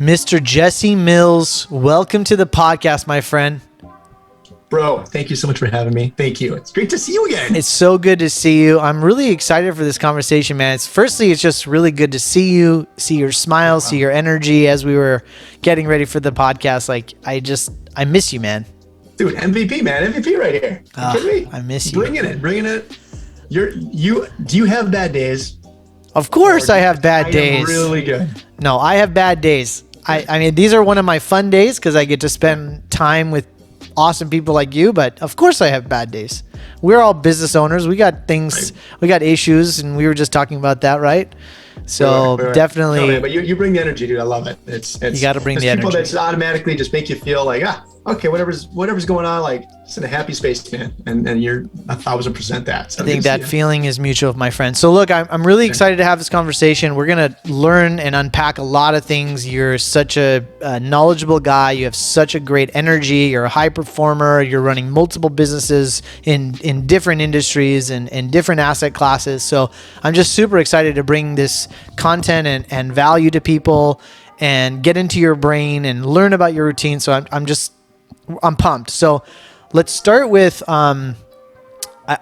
Mr. Jesse Mills, welcome to the podcast, my friend. Bro, thank you so much for having me. Thank you. It's great to see you again. It's so good to see you. I'm really excited for this conversation, man. It's just really good to see you, see your smile, see your energy as we were getting ready for the podcast. Like, I miss you, man. Dude, MVP, man. MVP right here. I miss you. Bringing it. Do you have bad days? Of course I have bad days. Really good. No, I have bad days. I mean, these are one of my fun days because I get to spend time with awesome people like you, but of course I have bad days. We're all business owners. We got things, we got issues, and we were just talking about that, right? So Right. Definitely. No, man, but you bring the energy, dude. I love it. It's you got to bring the people energy. that just automatically just make you feel like, okay, whatever's going on, like it's in a happy space, man. And you're 1,000% that. So I think that feeling is mutual with my friends. So look, I'm really excited to have this conversation. We're going to learn and unpack a lot of things. You're such a knowledgeable guy. You have such a great energy. You're a high performer. You're running multiple businesses in different industries and different asset classes. So I'm just super excited to bring this content and value to people and get into your brain and learn about your routine. So I'm pumped. So let's start with, I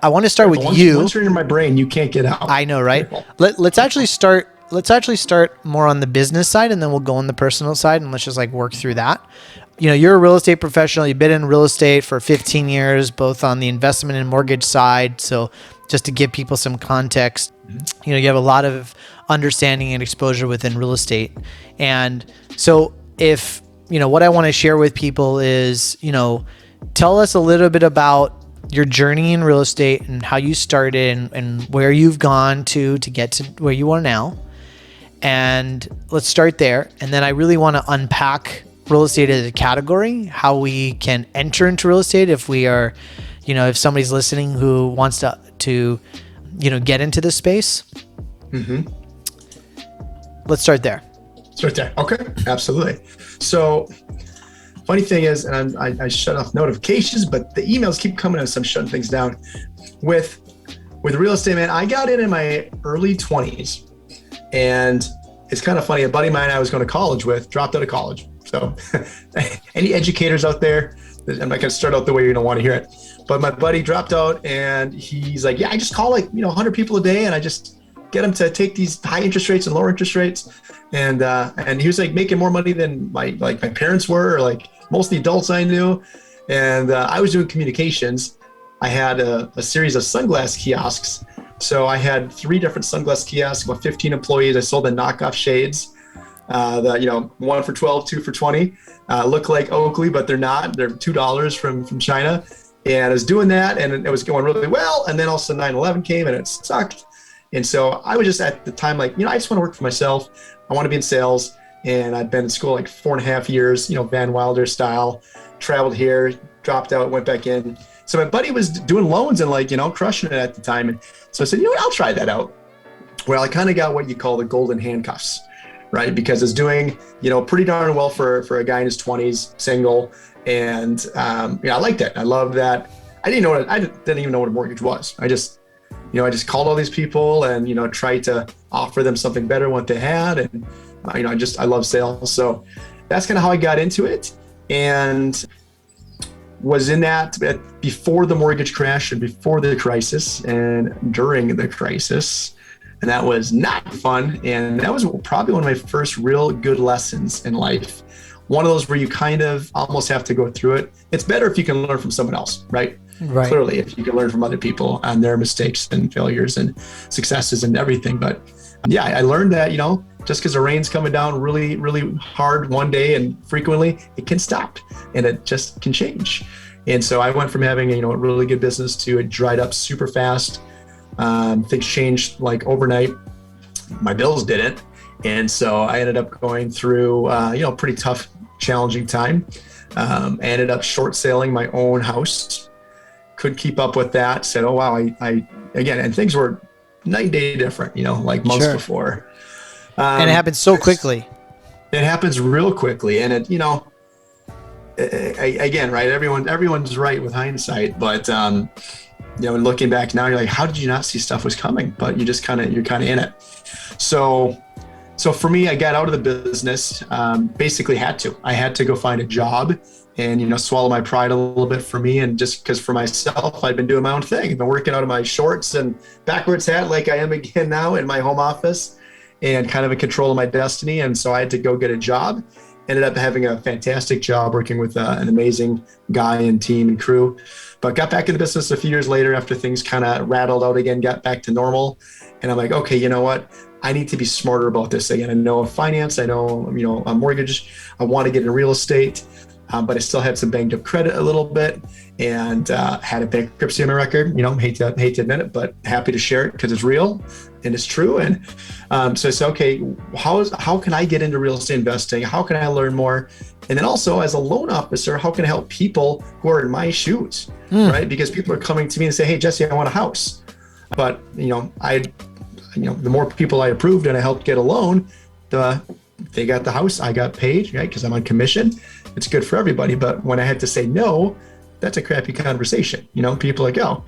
want to start with you. Once you're in my brain, you can't get out. I know, right? Let's actually start more on the business side, and then we'll go on the personal side, and let's just like work through that. You know, you're a real estate professional. You've been in real estate for 15 years, both on the investment and mortgage side. So just to give people some context, you know, you have a lot of understanding and exposure within real estate. And so if, you know, what I want to share with people is, you know, tell us a little bit about your journey in real estate and how you started and where you've gone to get to where you are now. And let's start there. And then I really want to unpack real estate as a category, how we can enter into real estate if we are, you know, if somebody's listening who wants to you know, get into this space. Mm-hmm. Let's start there. Okay, absolutely. So funny thing is, and I shut off notifications, but the emails keep coming in, so I'm shutting things down. With real estate, man, I got in my early 20s, and it's kind of funny. A buddy of mine I was going to college with dropped out of college. So any educators out there, I'm not going to start out the way you don't want to hear it, but my buddy dropped out, and he's like, yeah, I just call 100 people a day, and I just get them to take these high interest rates and lower interest rates. And he was like making more money than my parents were, or like most of the adults I knew. And I was doing communications. I had a series of sunglass kiosks. So I had 3 different sunglass kiosks, about 15 employees. I sold the knockoff shades, one for 12, 2 for 20, look like Oakley, but they're not. They're $2 from China. And I was doing that, and it was going really well. And then also 9/11 came, and it sucked. And so I was just at the time like, I just want to work for myself. I want to be in sales. And I'd been in school like 4.5 years, Van Wilder style, traveled here, dropped out, went back in. So my buddy was doing loans and crushing it at the time. And so I said, I'll try that out. Well, I kind of got what you call the golden handcuffs, right? Because it's doing, pretty darn well for a guy in his 20s, single. And I liked it. I loved that. I didn't even know what a mortgage was. I just called all these people and, tried to offer them something better than what they had. And, I love sales. So that's kind of how I got into it, and was in that before the mortgage crash and before the crisis and during the crisis. And that was not fun. And that was probably one of my first real good lessons in life. One of those where you kind of almost have to go through it. It's better if you can learn from someone else, right? Right. Clearly, if you can learn from other people and their mistakes and failures and successes and everything. But yeah, I learned that, just because the rain's coming down really, really hard one day and frequently, it can stop and it just can change. And so I went from having a really good business to it dried up super fast. Things changed like overnight. My bills didn't. And so I ended up going through, pretty tough, challenging time. I ended up short selling my own house. Couldn't keep up with that. Said, oh, wow, and things were night and day different, like months before. And it happens so quickly. It happens real quickly. And it, again, right, everyone's right with hindsight, but, looking back now, you're like, how did you not see stuff was coming? But you're kind of in it. So So for me, I got out of the business, basically I had to go find a job and, swallow my pride a little bit for me. And just because for myself, I'd been doing my own thing. I've been working out of my shorts and backwards hat like I am again now in my home office and kind of in control of my destiny. And so I had to go get a job. Ended up having a fantastic job working with an amazing guy and team and crew, but got back in the business a few years later after things kind of rattled out again, got back to normal. And I'm like, okay, you know what? I need to be smarter about this again. I know finance, I know, a mortgage, I want to get in real estate, but I still had some banged up credit a little bit and had a bankruptcy on my record. Hate to admit it, but happy to share it because it's real and it's true. And so I said, okay, how can I get into real estate investing? How can I learn more? And then also as a loan officer, how can I help people who are in my shoes, right? Because people are coming to me and say, hey, Jesse, I want a house. But, the more people I approved and I helped get a loan, they got the house, I got paid, right? Because I'm on commission. It's good for everybody. But when I had to say no, that's a crappy conversation. People are like, oh,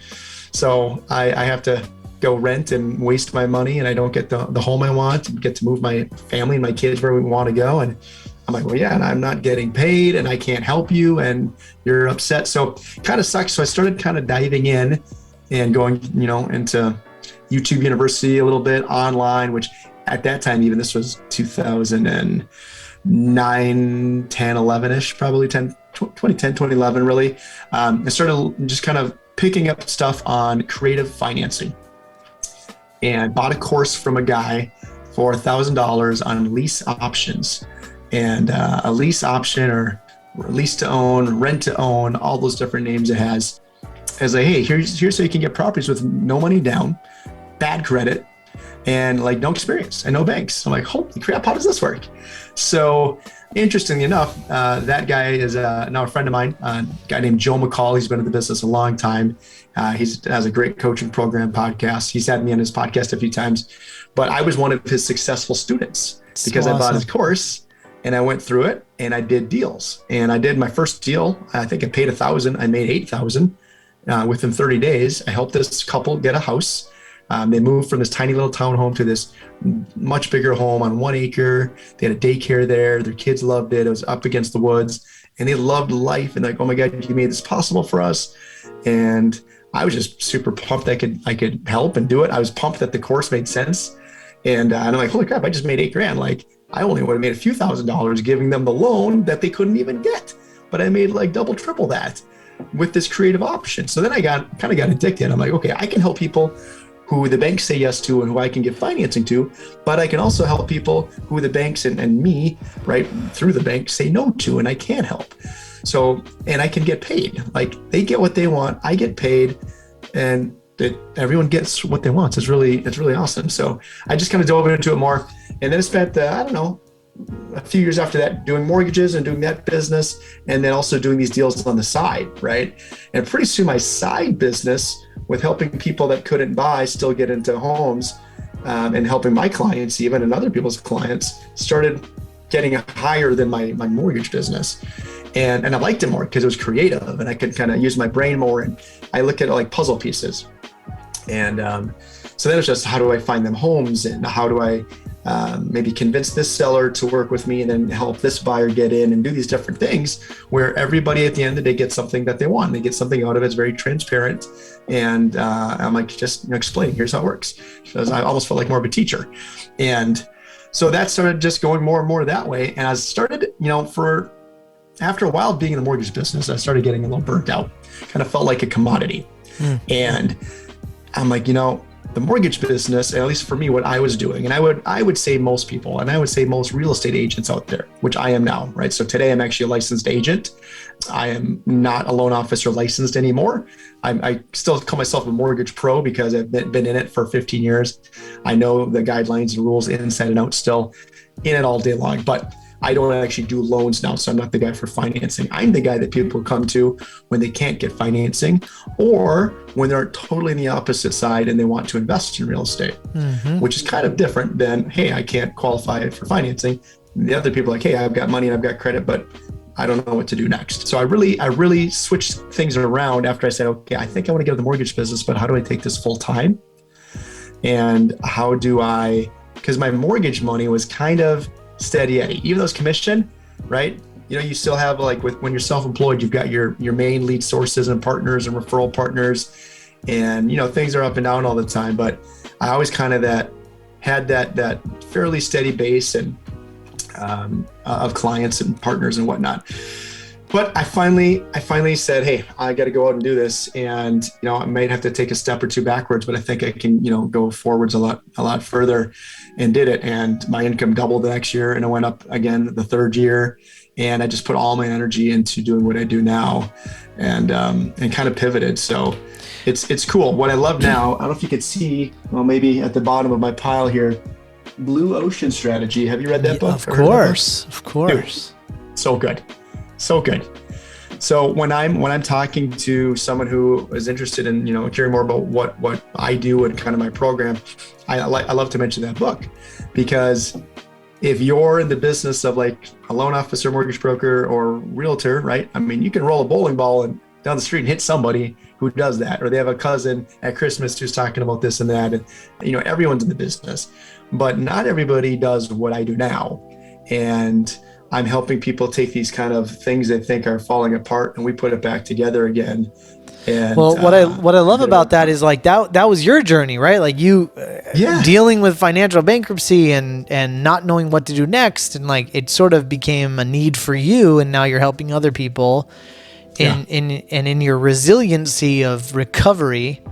so I have to go rent and waste my money and I don't get the home I want and get to move my family and my kids where we want to go. And I'm like, well, yeah, and I'm not getting paid and I can't help you and you're upset. So kind of sucks. So I started kind of diving in and going, into YouTube University a little bit online, which at that time, even this was 2009, 10, 11-ish, probably 2010, 2011, really. I started just kind of picking up stuff on creative financing and bought a course from a guy for $1,000 on lease options and a lease option or lease to own, rent to own, all those different names it has. I was like, hey, here's how you can get properties with no money down, bad credit, and like no experience and no banks. I'm like, holy crap, how does this work? So interestingly enough, that guy is now a friend of mine, a guy named Joe McCall. He's been in the business a long time. He has a great coaching program podcast. He's had me on his podcast a few times, but I was one of his successful students because I bought his course and I went through it and I did deals. And I did my first deal. I think I paid $1,000. I made $8,000 within 30 days. I helped this couple get a house. They moved from this tiny little townhome to this much bigger home on 1 acre. They had a daycare there. Their kids loved it. It was up against the woods and they loved life. And like, oh my God, you made this possible for us. And I was just super pumped I could help and do it. I was pumped that the course made sense. And I'm like, holy crap, I just made $8,000. Like I only would have made a few $1,000s giving them the loan that they couldn't even get. But I made like double, triple that with this creative option. So then I got addicted. I'm like, okay, I can help people who the banks say yes to and who I can give financing to, but I can also help people who the banks and me, right, through the bank say no to, and I can't help. So, and I can get paid. Like they get what they want, I get paid, and everyone gets what they want. So it's really awesome. So I just kind of dove into it more. And then I spent, a few years after that doing mortgages and doing that business, and then also doing these deals on the side, right? And pretty soon my side business with helping people that couldn't buy still get into homes, and helping my clients even and other people's clients started getting higher than my mortgage business. And I liked it more because it was creative and I could kind of use my brain more. And I look at it like puzzle pieces. And so then it's just, how do I find them homes and how do I maybe convince this seller to work with me and then help this buyer get in and do these different things where everybody at the end of the day gets something that they want. They get something out of it. It's very transparent. And I'm like, just explaining, here's how it works. Because I almost felt like more of a teacher. And so that started just going more and more that way. And I started, after a while being in the mortgage business, I started getting a little burnt out, kind of felt like a commodity. And I'm like, the mortgage business, at least for me, what I was doing, and I would say most people, and I would say most real estate agents out there, which I am now, right? So today I'm actually a licensed agent. I am not a loan officer licensed anymore. I still call myself a mortgage pro because I've been in it for 15 years. I know the guidelines and rules inside and out, still in it all day long, but I don't actually do loans now, so I'm not the guy for financing. I'm the guy that people come to when they can't get financing or when they're totally in the opposite side and they want to invest in real estate, which is kind of different than, hey, I can't qualify for financing. The other people are like, hey, I've got money and I've got credit, but I don't know what to do next. So I really switched things around after I said, okay, I think I want to get into the mortgage business, but how do I take this full time? And how do I because my mortgage money was kind of steady Eddie, even though it's commission, right? You still have like when you're self-employed, you've got your main lead sources and partners and referral partners, and things are up and down all the time. But I always kind of had that fairly steady base and of clients and partners and whatnot. But I finally said, hey, I got to go out and do this, and I might have to take a step or two backwards, but I think I can go forwards a lot further, and did it. And my income doubled the next year, and it went up again the third year. And I just put all my energy into doing what I do now, and kind of pivoted. So it's cool. What I love now, I don't know if you could see, well, maybe at the bottom of my pile here, Blue Ocean Strategy. Have you read that book? Of course. Dude, so good. So good. So when I'm talking to someone who is interested in, hearing more about what I do and kind of my program, I love to mention that book, because if you're in the business of like a loan officer, mortgage broker, or realtor, right? I mean, you can roll a bowling ball and down the street and hit somebody who does that, or they have a cousin at Christmas who's talking about this and that. And, everyone's in the business, but not everybody does what I do now. And I'm helping people take these kind of things they think are falling apart, and we put it back together again. And well, what I love about that is like that was your journey, right? Like you dealing with financial bankruptcy and not knowing what to do next, and like it sort of became a need for you, and now you're helping other people in your resiliency of recovery.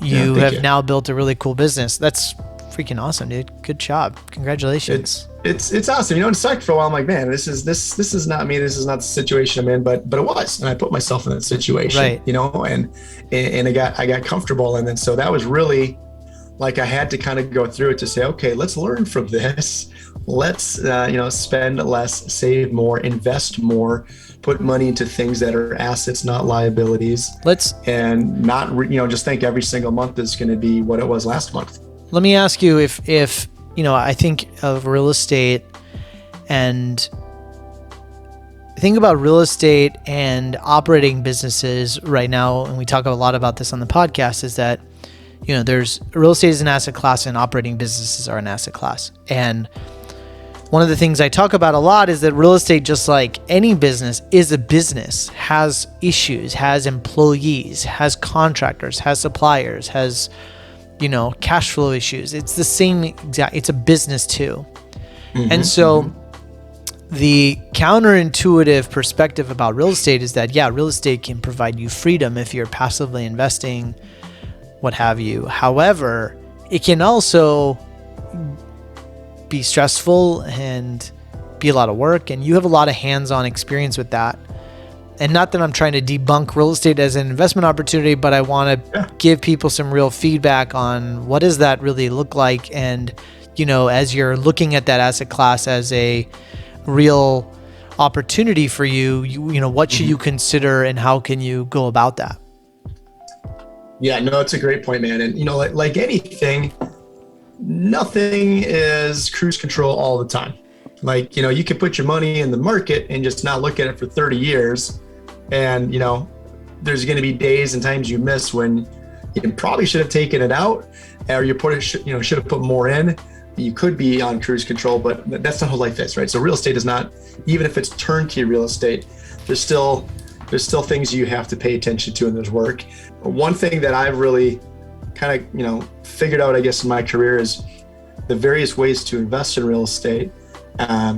You have now built a really cool business. That's freaking awesome, dude. Good job. Congratulations. It's awesome. It sucked for a while. I'm like, man, this is not me. This is not the situation I'm in, but it was, and I put myself in that situation, right. And I got comfortable. And then, so that was really like, I had to kind of go through it to say, okay, let's learn from this. Let's, spend less, save more, invest more, put money into things that are assets, not liabilities. And not, just think every single month is going to be what it was last month. Let me ask you if I think of real estate, and I think about real estate and operating businesses right now, and we talk a lot about this on the podcast, is that, there's real estate is an asset class and operating businesses are an asset class. And one of the things I talk about a lot is that real estate, just like any business, is a business, has issues, has employees, has contractors, has suppliers, has cash flow issues. It's the same it's a business too. Mm-hmm, and so the counterintuitive perspective about real estate is that, real estate can provide you freedom if you're passively investing, what have you. However, it can also be stressful and be a lot of work, and you have a lot of hands-on experience with that. And not that I'm trying to debunk real estate as an investment opportunity, but I want to give people some real feedback on what does that really look like. And, as you're looking at that asset class as a real opportunity for you, what should you consider and how can you go about that? Yeah, no, it's a great point, man. And, like anything, nothing is cruise control all the time. Like, you can put your money in the market and just not look at it for 30 years. And, there's going to be days and times you miss when you probably should have taken it out, or should have put more in. You could be on cruise control, but that's not how life is, right? So real estate is not, even if it's turnkey real estate, there's still things you have to pay attention to, and there's work. One thing that I've really kind of, figured out, I guess, in my career is the various ways to invest in real estate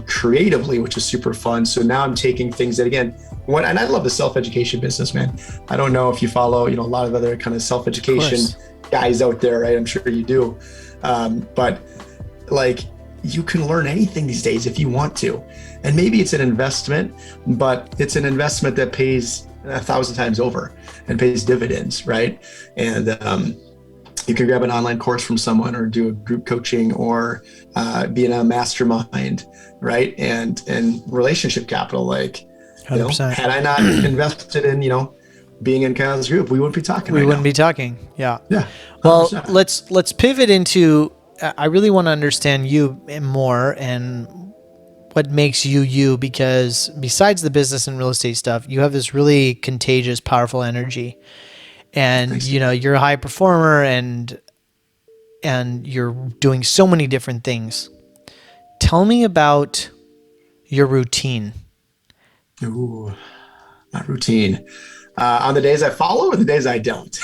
creatively, which is super fun. So now I'm taking things that, again, and I love the self-education business, man. I don't know if you follow, a lot of other kind of self-education guys out there, right? I'm sure you do. But like, you can learn anything these days if you want to. And maybe it's an investment, but it's an investment that pays 1,000 times over and pays dividends, right? And you can grab an online course from someone, or do a group coaching, or be in a mastermind, right? And relationship capital, like, had I not invested in, being in Kyle's group, we wouldn't be talking. We wouldn't be talking. Yeah. Yeah. 100%. Well, let's pivot into. I really want to understand you more and what makes you, because besides the business and real estate stuff, you have this really contagious, powerful energy, and you're a high performer, and and you're doing so many different things. Tell me about your routine. Ooh, my routine. On the days I follow or the days I don't?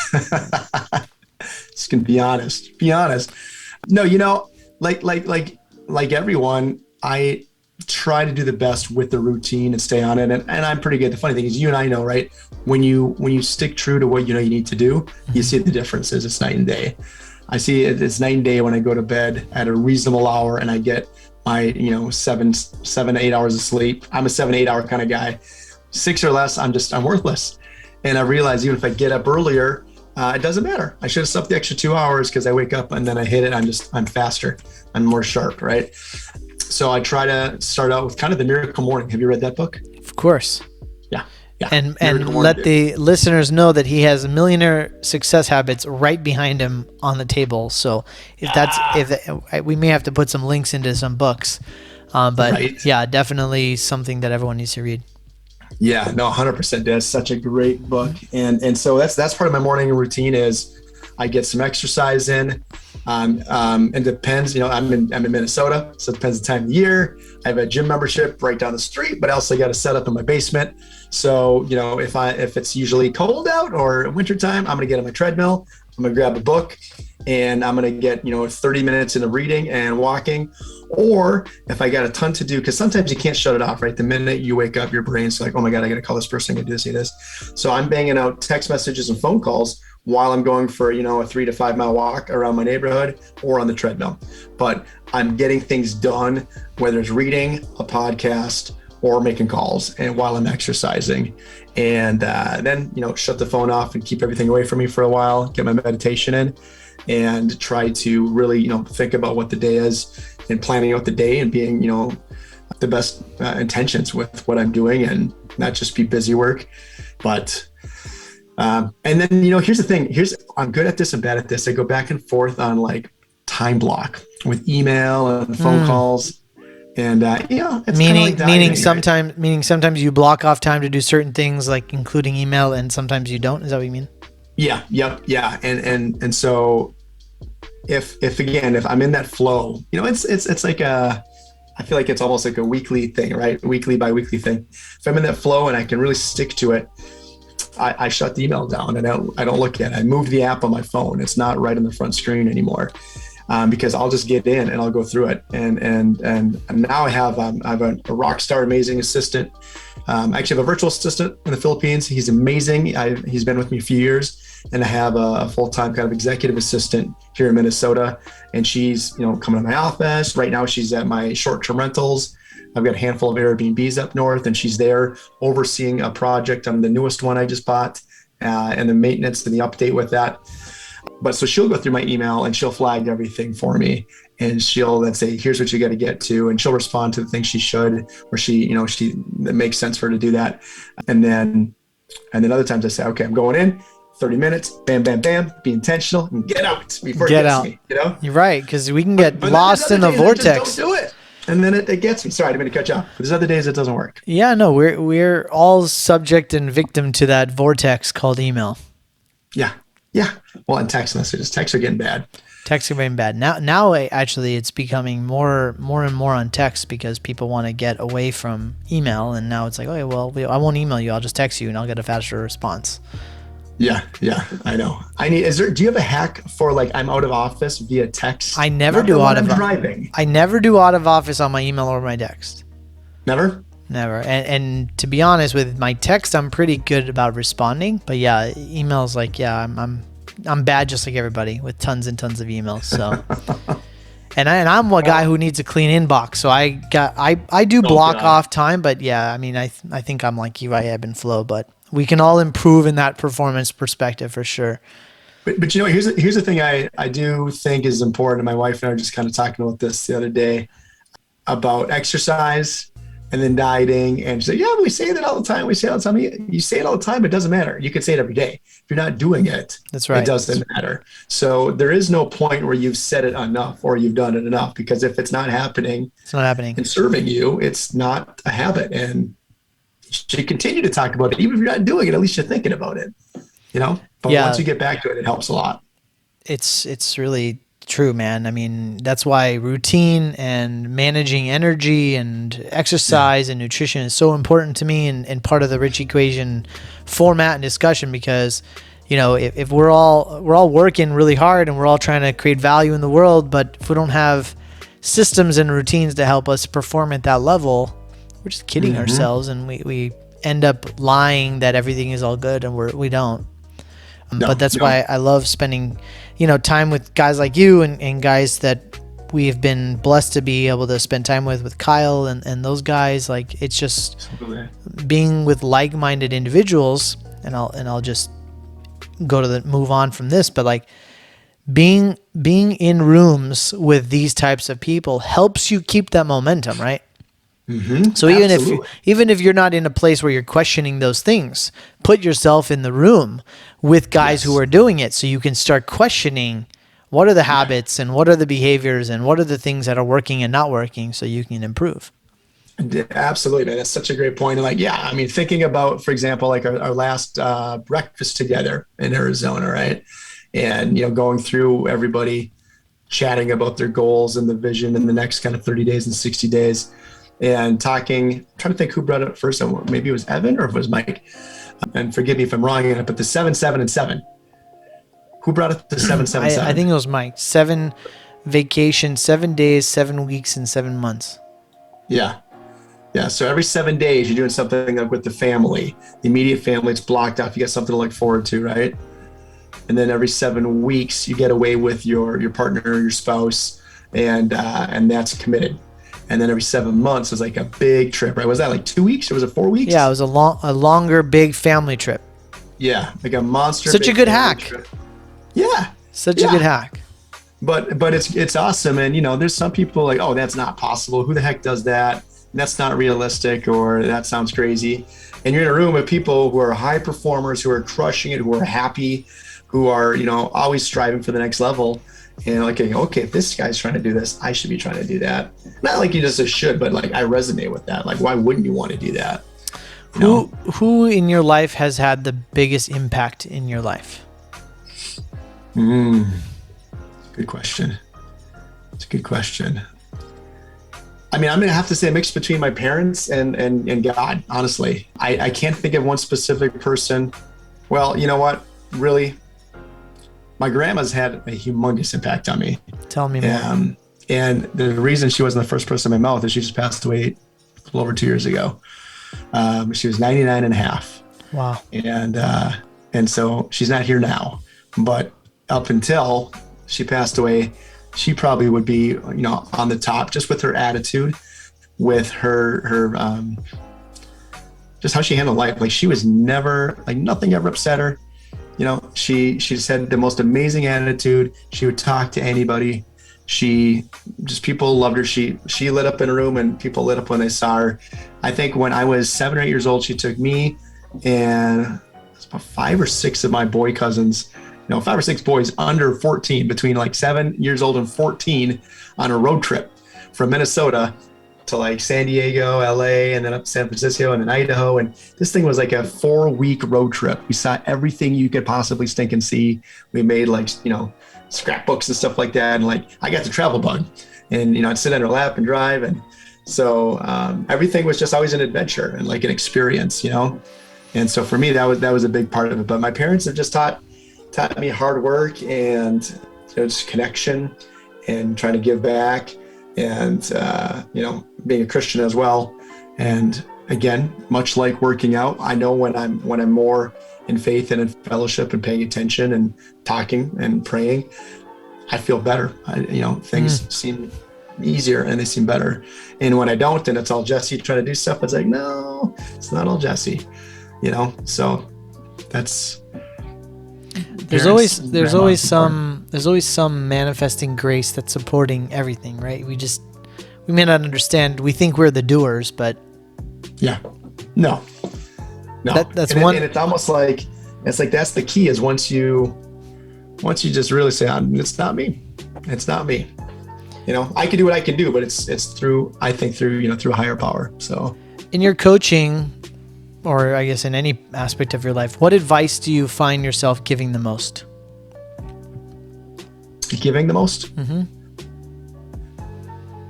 Just gonna be honest. Be honest. No, like everyone, I try to do the best with the routine and stay on it. And I'm pretty good. The funny thing is, you and I know, right? When you stick true to what you need to do, you see the differences. It's night and day. I see it's night and day when I go to bed at a reasonable hour and I get my 7 to 8 hours of sleep. I'm a 7 to 8 hour kind of guy. 6 or less, I'm worthless. And I realize even if I get up earlier, it doesn't matter. I should have slept the extra 2 hours because I wake up and then I hit it. I'm faster. I'm more sharp, right? So I try to start out with kind of the Miracle Morning. Have you read that book? Of course. Yeah. And let the listeners know that he has Millionaire Success Habits right behind him on the table. So if we may have to put some links into some books, but right. Yeah, definitely something that everyone needs to read. Yeah, no, 100%. That's such a great book, and so that's part of my morning routine is I get some exercise in. It depends, I'm in Minnesota, so it depends the time of the year. I have a gym membership right down the street, but I also got a setup in my basement. So, if it's usually cold out or wintertime, I'm going to get on my treadmill. I'm going to grab a book and I'm going to get, 30 minutes into reading and walking. Or if I got a ton to do, because sometimes you can't shut it off, right? The minute you wake up, your brain's like, oh my God, I got to call this person, I got to do this. So I'm banging out text messages and phone calls while I'm going for, a 3 to 5 mile walk around my neighborhood or on the treadmill. But I'm getting things done, whether it's reading, a podcast, or making calls, and while I'm exercising. And then, shut the phone off and keep everything away from me for a while, get my meditation in, and try to really, think about what the day is and planning out the day and being, the best intentions with what I'm doing and not just be busy work. But and then, here's the thing. I'm good at this and bad at this. I go back and forth on like time block with email and phone calls. And it's meaning sometimes you block off time to do certain things, like including email, and sometimes you don't. Is that what you mean? Yeah. And so if I'm in that flow, it's like I feel like it's almost like a weekly thing, right? Weekly by weekly thing. If I'm in that flow and I can really stick to it, I shut the email down and I don't look at it. I moved the app on my phone. It's not right on the front screen anymore. Because I'll just get in and I'll go through it. And now I have a rock star, amazing assistant. I actually have a virtual assistant in the Philippines. He's amazing. He's been with me a few years. And I have a full-time kind of executive assistant here in Minnesota. And she's, coming to my office. Right now she's at my short-term rentals. I've got a handful of Airbnbs up north, and she's there overseeing a project on the newest one I just bought, and the maintenance and the update with that. But so she'll go through my email and she'll flag everything for me, and she'll then say, here's what you got to get to. And she'll respond to the things she should, or it makes sense for her to do that. And then other times I say, okay, I'm going in 30 minutes, bam, bam, bam, be intentional and get out before it gets me, You're right. Cause we can get lost in the vortex. Don't do it. And then it gets me. Sorry, I didn't mean to cut you off. But there's other days it doesn't work. Yeah, no, we're all subject and victim to that vortex called email. Yeah. Well, and text messages. Texts are getting bad. Texts are getting bad. Now actually it's becoming more and more on text because people want to get away from email. And now it's like, okay, well, I won't email you. I'll just text you and I'll get a faster response. Yeah, I know. Do you have a hack for like I'm out of office via text? I never do out of driving. I never do out of office on my email or my text. Never? Never. And to be honest, with my text, I'm pretty good about responding. But yeah, emails, like, yeah, I'm bad just like everybody with tons and tons of emails. So, and I'm a guy who needs a clean inbox. So I do block off time. But yeah, I mean, I think I'm like you, I ebb and flow. But we can all improve in that performance perspective for sure. But here's the thing I do think is important. And my wife and I were just kind of talking about this the other day about exercise and then dieting. And she said, yeah, we say that all the time. You say it all the time, but it doesn't matter. You can say it every day. If you're not doing it, that's right. It doesn't matter. So there is no point where you've said it enough or you've done it enough, because if it's not happening and serving you, it's not a habit. And you should continue to talk about it. Even if you're not doing it, at least you're thinking about it, But once you get back to it, it helps a lot. It's really True, man. I mean, that's why routine and managing energy and exercise and nutrition is so important to me and part of the rich equation format and discussion, because, you know, if we're all working really hard and we're all trying to create value in the world, but if we don't have systems and routines to help us perform at that level, we're just kidding ourselves, and we end up lying that everything is all good, and we don't. But that's why I love spending, you know, time with guys like you and guys that we have been blessed to be able to spend time with Kyle and those guys. Like, it's just being with like-minded individuals, and I'll just move on from this, but like being in rooms with these types of people helps you keep that momentum, right? So even if you're not in a place where you're questioning those things, put yourself in the room with guys who are doing it, so you can start questioning what are the habits and what are the behaviors and what are the things that are working and not working, so you can improve. Absolutely, man. That's such a great point. And like, yeah, I mean, thinking about, for example, like our last breakfast together in Arizona, right? And, you know, going through everybody chatting about their goals and the vision in the next kind of 30 days and 60 days. And talking, I'm trying to think who brought it up first. Maybe it was Evan or if it was Mike. And forgive me if I'm wrong in it, but the 7, 7, and 7. Who brought it to 7, 7, 7? I think it was Mike. 7 vacations, 7 days, 7 weeks, and 7 months. Yeah. Yeah. So every 7 days, you're doing something like with the family, the immediate family. It's blocked off. You got something to look forward to, right? And then every 7 weeks, you get away with your partner, your spouse, and that's committed. And then every 7 months was like a big trip, right? Was that like 2 weeks or was it 4 weeks? Yeah, it was a longer, big family trip. Yeah, like a monster. Such a good hack. Trip. Yeah. Such a good hack. But it's awesome. And, you know, there's some people like, oh, that's not possible. Who the heck does that? That's not realistic, or that sounds crazy. And you're in a room with people who are high performers, who are crushing it, who are happy, who are, you know, always striving for the next level. And like, okay, if this guy's trying to do this, I should be trying to do that. Not like you just should, but like I resonate with that. Like, why wouldn't you want to do that? Who in your life has had the biggest impact in your life? Good question. It's a good question. I mean, I'm going to have to say a mix between my parents and God, honestly. I can't think of one specific person. Well, you know what? Really, my grandma's had a humongous impact on me. Tell me more. And the reason she wasn't the first person in my mouth is she just passed away a little over 2 years ago. She was 99 and a half. Wow. And so she's not here now, but up until she passed away, she probably would be, you know, on the top, just with her attitude, with her just how she handled life. Like, she was never, like, nothing ever upset her. You know, she just had the most amazing attitude. She would talk to anybody. People loved her. She lit up in a room and people lit up when they saw her. I think when I was 7 or 8 years old, she took me and about 5 or 6 of my boy cousins, you know, 5 or 6 boys under 14, between like 7 years old and 14, on a road trip from Minnesota to like San Diego, LA, and then up to San Francisco and then Idaho. And this thing was like a 4-week road trip. We saw everything you could possibly stink and see. We made, like, you know, scrapbooks and stuff like that. And like, I got the travel bug, and, you know, I'd sit on her lap and drive. And so everything was just always an adventure and like an experience, you know? And so for me, that was a big part of it. But my parents have just taught me hard work and, you know, just connection and trying to give back. And, you know, being a Christian as well. And again, much like working out, I know when I'm more in faith and in fellowship and paying attention and talking and praying, I feel better. Things seem easier and they seem better. And when I don't, and it's all Jesse trying to do stuff, it's like, no, it's not all Jesse, you know? So that's, there's always some manifesting grace that's supporting everything, right? We may not understand. We think we're the doers, but no. That's and one. And it's almost like that's the key, is once you just really say, it's not me. It's not me. You know, I can do what I can do, but it's through a higher power. So in your coaching, or I guess in any aspect of your life, what advice do you find yourself giving the most? giving the most?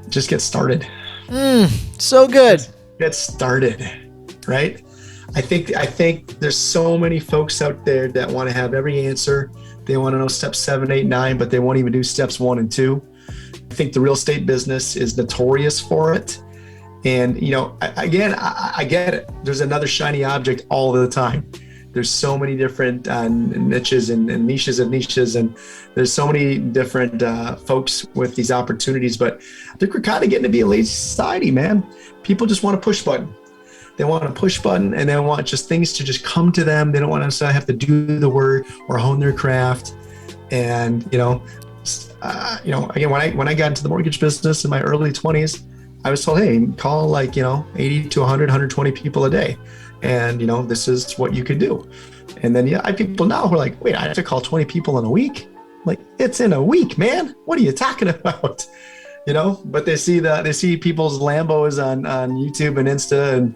Just get started. So good. Get started, right? I think there's so many folks out there that want to have every answer. They want to know steps 7, 8, 9, but they won't even do steps 1 and 2. I think the real estate business is notorious for it. And, I get it. There's another shiny object all the time. There's so many different niches and niches of niches. And there's so many different folks with these opportunities. But I think we're kind of getting to be a lazy society, man. People just want a push button. They want a push button and they want just things to just come to them. They don't want to necessarily have to do the work or hone their craft. And, again, when I got into the mortgage business in my early 20s, I was told, hey, call 80 to 100, 120 people a day. And, this is what you could do. And then, I have people now who are like, wait, I have to call 20 people in a week? Like, it's in a week, man. What are you talking about? But they see people's Lambos on YouTube and Insta and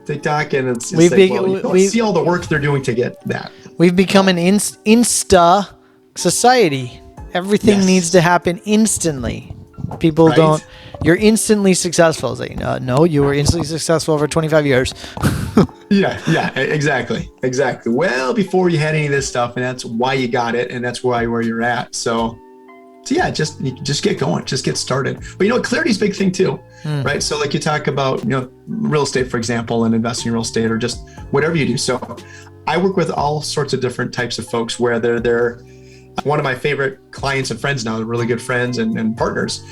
TikTok, and it's you don't see all the work they're doing to get that. We've become an insta-society. Everything needs to happen instantly. People don't. You're instantly successful. It's like, no, you were instantly successful for 25 years. Yeah, exactly. Well, before you had any of this stuff, and that's why you got it, and that's where you're at. So yeah, just get going, just get started. But clarity is a big thing too, right? So like you talk about, real estate, for example, and investing in real estate or just whatever you do. So I work with all sorts of different types of folks, where they're one of my favorite clients and friends now, they're really good friends and partners.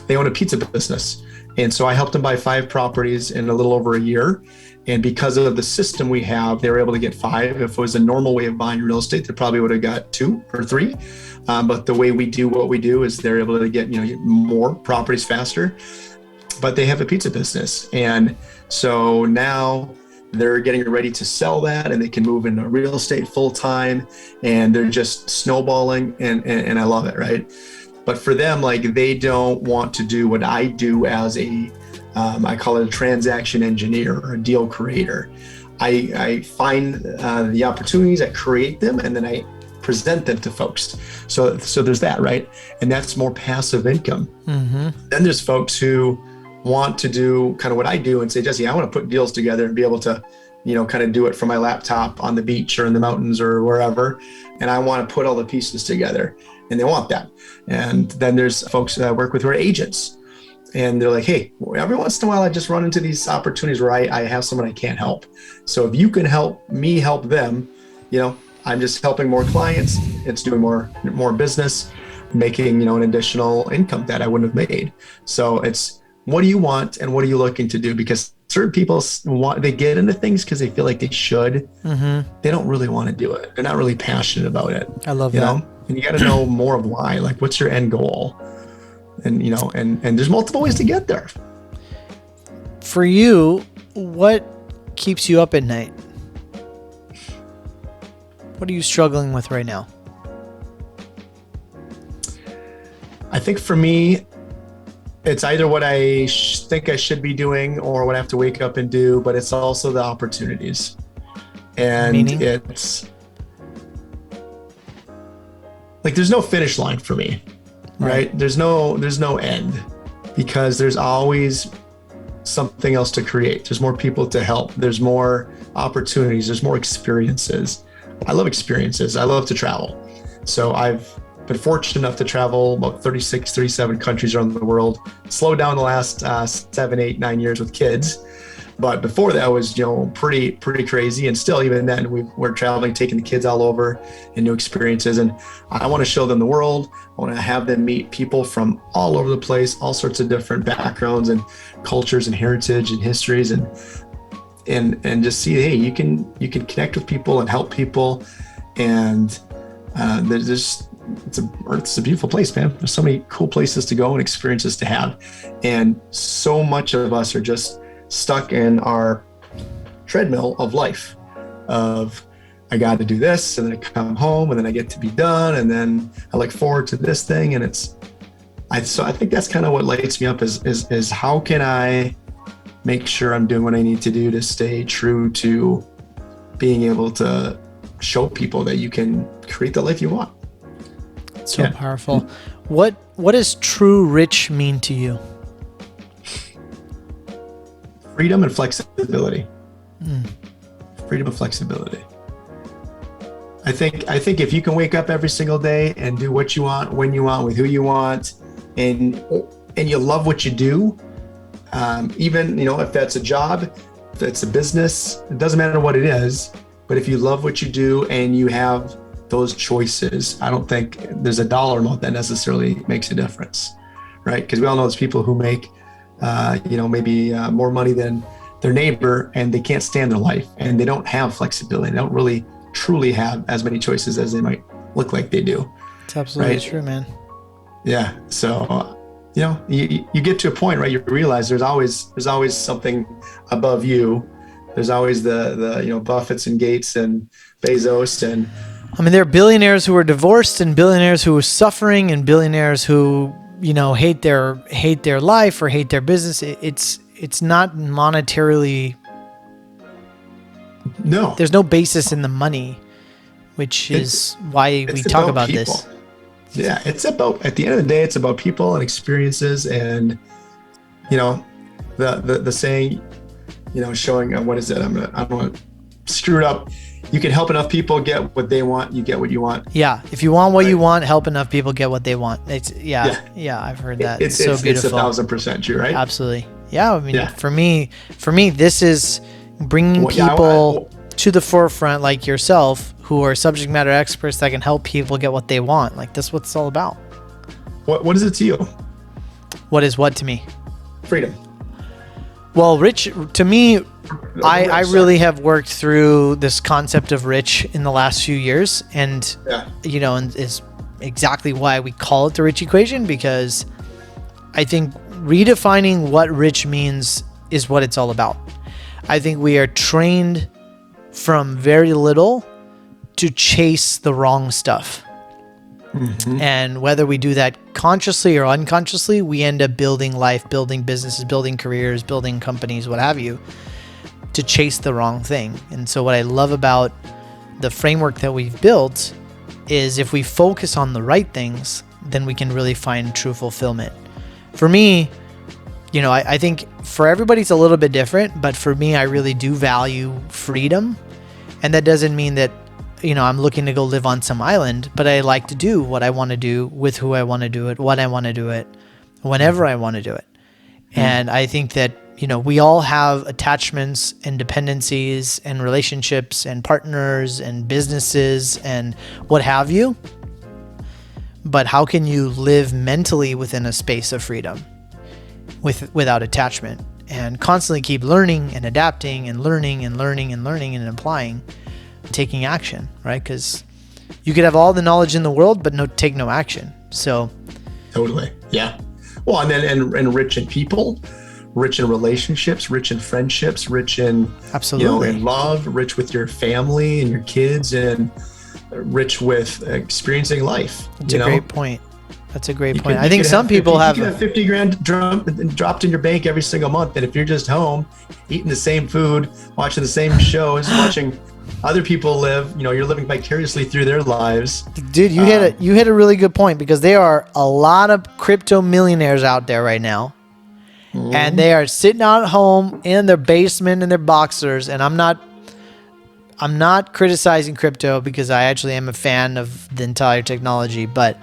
They own a pizza business. And so I helped them buy 5 properties in a little over a year. And because of the system we have, they were able to get 5. If it was a normal way of buying real estate, they probably would have got 2 or 3. But the way we do what we do is they're able to get more properties faster. But they have a pizza business, and so now they're getting ready to sell that, and they can move into real estate full time, and they're just snowballing, and I love it, right? But for them, they don't want to do what I do as I call it a transaction engineer or a deal creator. I find the opportunities, I create them, and then I present them to folks. So there's that, right? And that's more passive income. Then there's folks who want to do kind of what I do and say, Jesse, I want to put deals together and be able to, kind of do it from my laptop on the beach or in the mountains or wherever. And I want to put all the pieces together, and they want that. And then there's folks that I work with who are agents, and they're like, hey, every once in a while, I just run into these opportunities where I have someone I can't help. So if you can help me help them, I'm just helping more clients. It's doing more business, making, an additional income that I wouldn't have made. So it's, what do you want and what are you looking to do? Because certain people they get into things because they feel like they should. They don't really want to do it. They're not really passionate about it. I love that. And you got to know more of why, what's your end goal? And, and there's multiple ways to get there. For you, what keeps you up at night? What are you struggling with right now? I think for me, it's either what I think I should be doing or what I have to wake up and do, but it's also the opportunities. And Meaning? It's there's no finish line for me, right? There's no end, because there's always something else to create. There's more people to help. There's more opportunities. There's more experiences. I love experiences. I love to travel. So I've been fortunate enough to travel about 36, 37 countries around the world. Slowed down the last 7, 8, 9 years with kids. But before that was, pretty crazy. And still, even then, we're traveling, taking the kids all over and new experiences. And I want to show them the world. I want to have them meet people from all over the place, all sorts of different backgrounds and cultures and heritage and histories, and just see, hey, you can connect with people and help people. And it's a beautiful place, man. There's so many cool places to go and experiences to have. And so much of us are just stuck in our treadmill of life of, I got to do this, and then I come home, and then I get to be done, and then I look forward to this thing. And so I think that's kind of what lights me up is how can I make sure I'm doing what I need to do to stay true to being able to show people that you can create the life you want. So powerful. What does true rich mean to you? Freedom and flexibility. Freedom and flexibility. I think if you can wake up every single day and do what you want, when you want, with who you want, and you love what you do, even, if that's a job, if it's a business, it doesn't matter what it is, but if you love what you do and you have those choices, I don't think there's a dollar amount that necessarily makes a difference, right? Because we all know there's people who make, maybe more money than their neighbor, and they can't stand their life, and they don't have flexibility. They don't really truly have as many choices as they might look like they do. It's absolutely right? true, man. Yeah. So, you get to a point, right? You realize there's always something above you. There's always the Buffetts and Gates and Bezos and. I mean, there are billionaires who are divorced and billionaires who are suffering and billionaires who, hate their life or hate their business. It's not monetarily. No. There's no basis in the money, which is why we talk about this. Yeah, it's about, at the end of the day, it's about people and experiences, and the saying, showing what is it? I don't want to screw it up. You can help enough people get what they want, you get what you want. Yeah, if you want what you want, help enough people get what they want. It's I've heard that. It's so beautiful. It's 1,000% true, right? Absolutely. Yeah, I mean, for me, this is bringing people to the forefront, like yourself, who are subject matter experts that can help people get what they want. Like, that's what it's all about. What is it to you? What is what to me? Freedom. Well, rich to me, I really have worked through this concept of rich in the last few years, and and is exactly why we call it the rich equation, because I think redefining what rich means is what it's all about. I think we are trained from very little to chase the wrong stuff. Mm-hmm. And whether we do that consciously or unconsciously, we end up building life, building businesses, building careers, building companies, what have you, to chase the wrong thing. And so what I love about the framework that we've built is if we focus on the right things, then we can really find true fulfillment. For me, I think for everybody it's a little bit different, but for me, I really do value freedom. And that doesn't mean that I'm looking to go live on some island, but I like to do what I want to do with who I want to do it, what I want to do it, whenever I want to do it. And I think that, we all have attachments and dependencies and relationships and partners and businesses and what have you. But how can you live mentally within a space of freedom without attachment, and constantly keep learning and adapting and learning and learning and learning and applying, taking action, right? Because you could have all the knowledge in the world, but take no action. So totally. Yeah. Well, and then and rich in people, rich in relationships, rich in friendships, rich in in love, rich with your family and your kids, and rich with experiencing life. That's a great point. That's a great point. I think some people have 50 grand dropped in your bank every single month, and if you're just home eating the same food, watching the same shows, watching other people live, you're living vicariously through their lives. Dude, you hit a really good point, because there are a lot of crypto millionaires out there right now, and they are sitting out at home in their basement in their boxers. And I'm not criticizing crypto, because I actually am a fan of the entire technology, but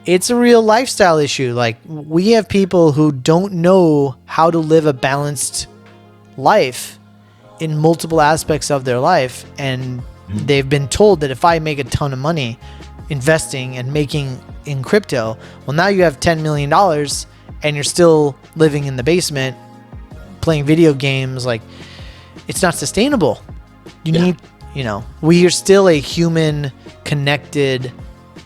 it's a real lifestyle issue. Like, we have people who don't know how to live a balanced life in multiple aspects of their life, and they've been told that if I make a ton of money investing and making in crypto, well, now you have $10 million and you're still living in the basement playing video games. Like, it's not sustainable. You need, we are still a human connected.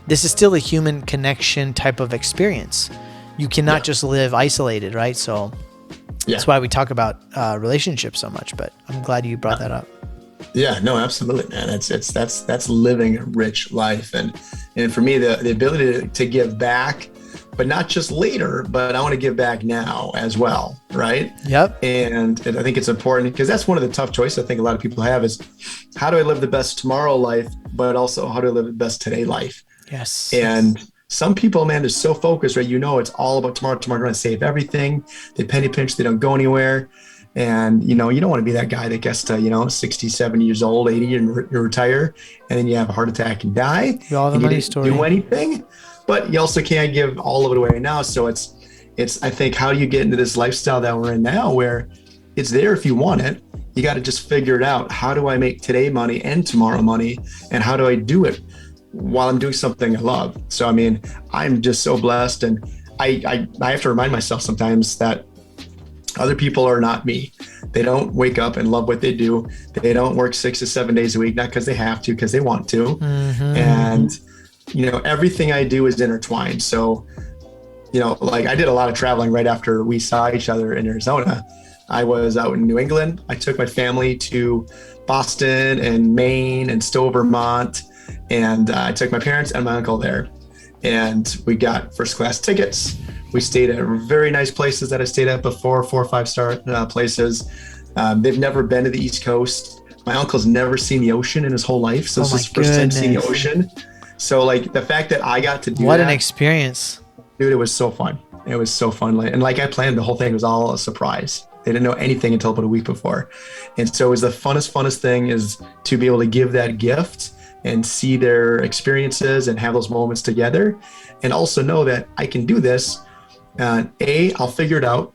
This is still a human connection type of experience. You cannot just live isolated, right? So that's why we talk about relationships so much, but I'm glad you brought that up. Yeah, no, absolutely, man. That's living a rich life. And for me, the ability to give back, but not just later, but I want to give back now as well, right? Yep. And I think it's important, because that's one of the tough choices I think a lot of people have is, how do I live the best tomorrow life, but also how do I live the best today life? Yes. And Some people, man, are so focused, right? It's all about tomorrow. Tomorrow, going to save everything. They penny pinch. They don't go anywhere. And, you don't want to be that guy that gets to, 60, 70 years old, 80, and you retire, and then you have a heart attack and die. We all have a and you money didn't story. do anything, but you also can't give all of it away now. So it's, I think, how do you get into this lifestyle that we're in now where it's there if you want it? You got to just figure it out. How do I make today money and tomorrow money? And how do I do it while I'm doing something I love? So, I mean, I'm just so blessed. And I have to remind myself sometimes that other people are not me. They don't wake up and love what they do. They don't work 6 to 7 days a week, not because they have to, because they want to. Mm-hmm. And, everything I do is intertwined. So, like I did a lot of traveling right after we saw each other in Arizona. I was out in New England. I took my family to Boston and Maine and Stowe, Vermont. And I took my parents and my uncle there. And we got first class tickets. We stayed at very nice places that I stayed at before, 4 or 5 star places. They've never been to the East Coast. My uncle's never seen the ocean in his whole life. So this is his first time seeing the ocean. So like the fact that I got to do what an experience. Dude, it was so fun. It was so fun. And like I planned, the whole thing was all a surprise. They didn't know anything until about a week before. And so it was the funnest thing is to be able to give that gift and see their experiences and have those moments together. And also know that I can do this. I'll figure it out,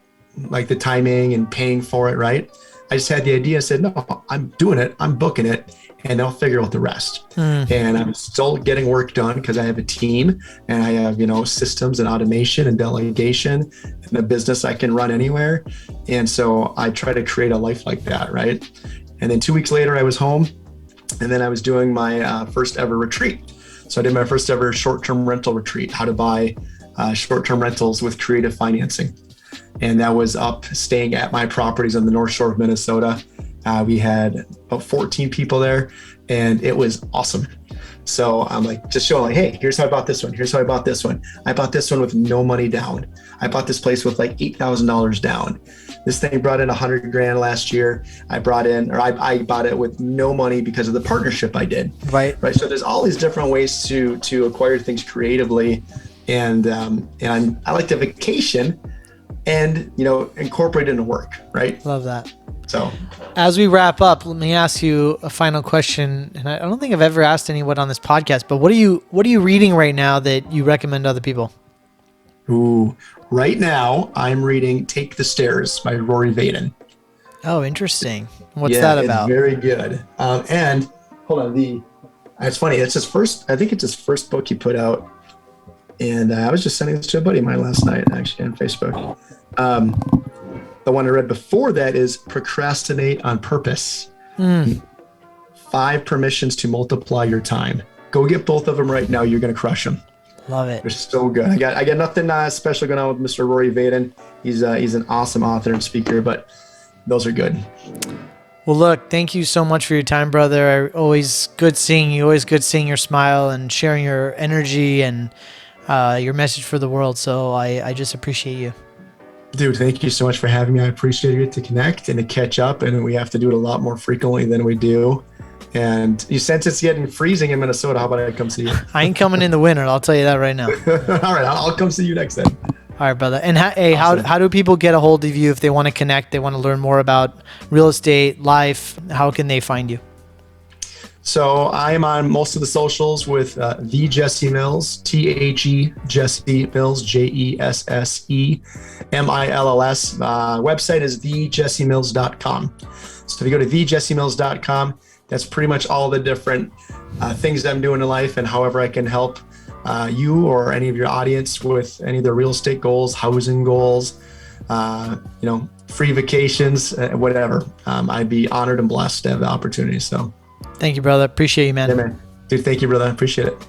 like the timing and paying for it, right? I just had the idea. I said, no, I'm doing it. I'm booking it. And I'll figure out the rest. And I'm still getting work done because I have a team and I have, systems and automation and delegation and a business I can run anywhere. And so I try to create a life like that, right? And then 2 weeks later, I was home and then I was doing my first ever retreat. So I did my first ever short-term rental retreat, how to buy short-term rentals with creative financing. And that was up staying at my properties on the North Shore of Minnesota. We had about 14 people there and it was awesome. So I'm like, just showing like, hey, here's how I bought this one. Here's how I bought this one. I bought this one with no money down. I bought this place with like $8,000 down. This thing brought in $100,000 last year. I bought it with no money because of the partnership I did. Right. So there's all these different ways to acquire things creatively. And I like to vacation and, incorporate it into work. Right. Love that. So as we wrap up, let me ask you a final question. And I don't think I've ever asked anyone on this podcast, but what are you reading right now that you recommend to other people? Ooh, right now I'm reading Take the Stairs by Rory Vaden. Oh, interesting. What's that about? It's very good. And hold on, it's funny. I think it's his first book he put out. And I was just sending this to a buddy of mine last night, actually, on Facebook. The one I read before that is Procrastinate on Purpose. 5 permissions to multiply your time. Go get both of them right now. You're going to crush them. Love it. They're so good. I got nothing special going on with Mr. Rory Vaden. He's an awesome author and speaker, but those are good. Well, look, thank you so much for your time, brother. Always good seeing you. Always good seeing your smile and sharing your energy and your message for the world. So I just appreciate you. Dude, thank you so much for having me. I appreciate it to connect and to catch up. And we have to do it a lot more frequently than we do. And you sense it's getting freezing in Minnesota. How about I come see you? I ain't coming in the winter. I'll tell you that right now. All right. I'll come see you next time. All right, brother. And awesome. how do people get a hold of you if they want to connect? They want to learn more about real estate, life. How can they find you? So I am on most of the socials with the Jesse Mills, THE Jesse Mills, JESSEMILLS. Website is thejessemills.com. So if you go to thejessemills.com, that's pretty much all the different things that I'm doing in life and however I can help you or any of your audience with any of their real estate goals, housing goals, free vacations, whatever. I'd be honored and blessed to have the opportunity. So. Thank you, brother. Appreciate you, man. Yeah, man. Dude, thank you, brother. I appreciate it.